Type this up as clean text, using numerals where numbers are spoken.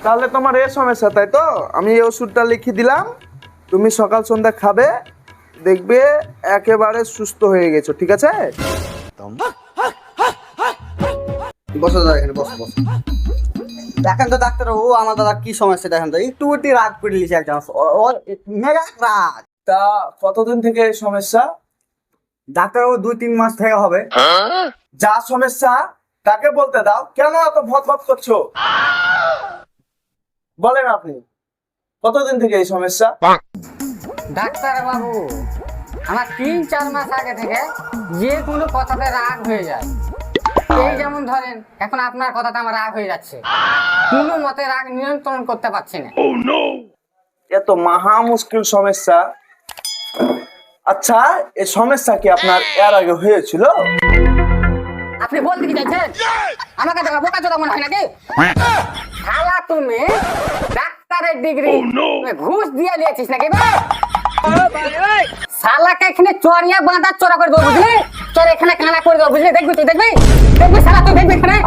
তাহলে তোমার এই সমস্যা, তাই তো? আমি এই ওষুধটা লিখে দিলাম, তুমি সকাল সন্ধ্যা খাবে, দেখবে একেবারে সুস্থ হয়ে গেছো, ঠিক আছে? বসো দাদা, এখানে বসো বসো। দেখেন তো ডাক্তারবাবু, আমার দাদা কি সমস্যা দেখেন তো, একটু রাগ করে নিয়েছে একজন, মেগা রাগ। তা কতদিন থেকে এই সমস্যা? ডাক্তারবাবু 2-3 মাস থেকে হবে। যা সমস্যা তাকে বলতে দাও, কেন এত ভট করছো? বলেন আপনি, কতদিন থেকে এই সমস্যা? ডাক্তার বাবু, আমার 3-4 মাস আগে থেকে যে কোনো কথাতে রাগ হয়ে যায়। এই যেমন ধরেন, এখন আপনার কথাতে আমার রাগ হয়ে যাচ্ছে, কোনো মতে রাগ নিয়ন্ত্রণ করতে পারছি না। এ তো মহা মুশকিল সমস্যা। আচ্ছা, এই সমস্যা কি আপনার এর আগে হয়েছিল? আপনি বলতে কি চাইছেন? আমাকে দেখা বোকা চোদা মনে হয় নাকি? শালা তুমি ডাক্তারের ডিগ্রি ঘুষ দিয়ে নিয়েছিস নাকি বে? শালাকে এখানে চড়িয়া বাঁধা চড়া করে দেবো, বুঝলি? তোর এখানে কানা করে দেবো, বুঝলি? দেখবি তুই, দেখবি দেখবি শালা, তুই দেখবি এখানে।